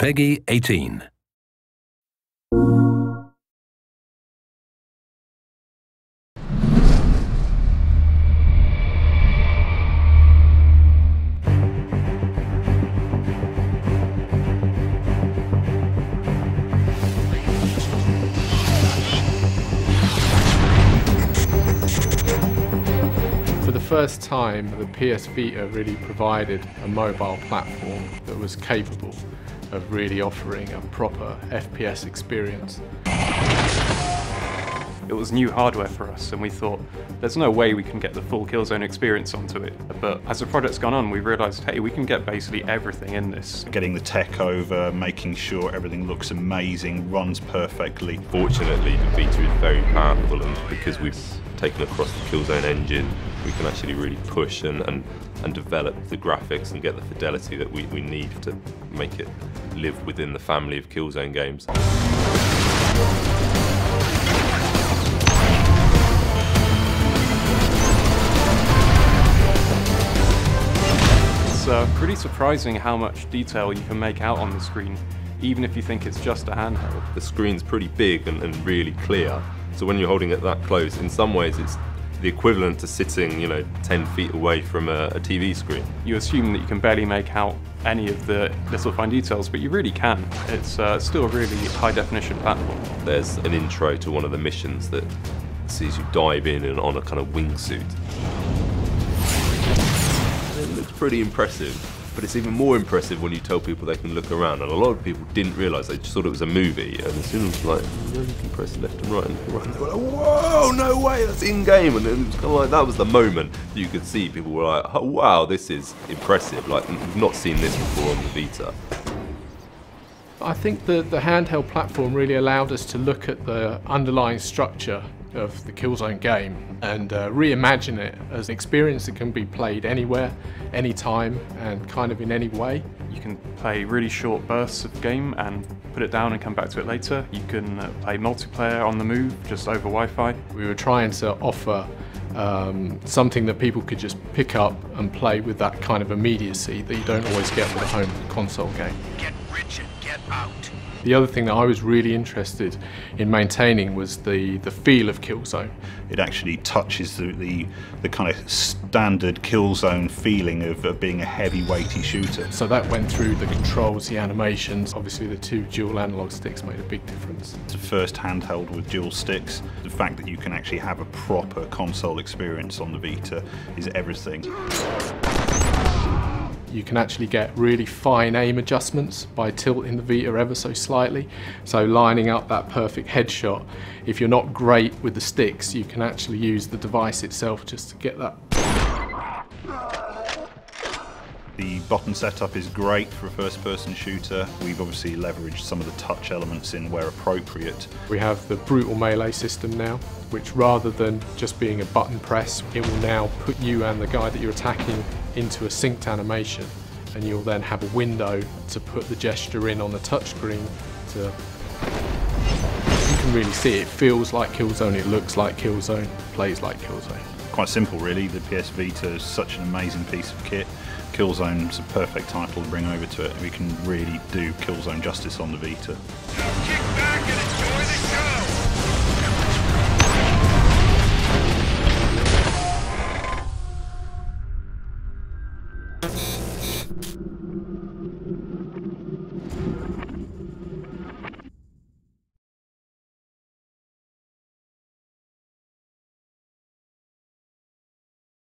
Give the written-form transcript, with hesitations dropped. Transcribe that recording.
Peggy 18. For the first time, the PS Vita really provided a mobile platform that was capable of really offering a proper FPS experience. It was new hardware for us, and we thought there's no way we can get the full Killzone experience onto it. But as the project's gone on, we realised, hey, we can get basically everything in this. Getting the tech over, making sure everything looks amazing, runs perfectly. Fortunately, the Vita is very powerful, and because we've taken across the Killzone engine, we can actually really push and develop the graphics and get the fidelity that we need to make it live within the family of Killzone games. It's pretty surprising how much detail you can make out on the screen, even if you think it's just a handheld. The screen's pretty big and really clear, so when you're holding it that close, in some ways it's the equivalent to sitting, 10 feet away from a TV screen. You assume that you can barely make out any of the little fine details, but you really can. It's still a really high-definition platform. There's an intro to one of the missions that sees you dive in and on a kind of wingsuit. It looks pretty impressive, but it's even more impressive when you tell people they can look around, and a lot of people didn't realise, they just thought it was a movie, and as soon as like, you can press left and right, they were like, whoa, no way, that's in-game, and it was kind of like, that was the moment you could see people were like, oh wow, this is impressive, like we've not seen this before on the Vita. I think the handheld platform really allowed us to look at the underlying structure of the Killzone game and reimagine it as an experience that can be played anywhere, anytime, and kind of in any way. You can play really short bursts of game and put it down and come back to it later. You can play multiplayer on the move, just over Wi-Fi. We were trying to offer something that people could just pick up and play with that kind of immediacy that you don't always get with a home console game. Get rich and get out. The other thing that I was really interested in maintaining was the feel of Killzone. It actually touches the kind of standard Killzone feeling of being a heavy, weighty shooter. So that went through the controls, the animations. Obviously the two dual analog sticks made a big difference. It's the first handheld with dual sticks. The fact that you can actually have a proper console experience on the Vita is everything. You can actually get really fine aim adjustments by tilting the Vita ever so slightly. So lining up that perfect headshot. If you're not great with the sticks, you can actually use the device itself just to get that. The button setup is great for a first-person shooter. We've obviously leveraged some of the touch elements in where appropriate. We have the brutal melee system now, which rather than just being a button press, it will now put you and the guy that you're attacking into a synced animation, and you'll then have a window to put the gesture in on the touchscreen. You can really see it feels like Killzone, it looks like Killzone, plays like Killzone. Quite simple really, the PS Vita is such an amazing piece of kit. Killzone's a perfect title to bring over to it. We can really do Killzone justice on the Vita. Now kick back and enjoy the show!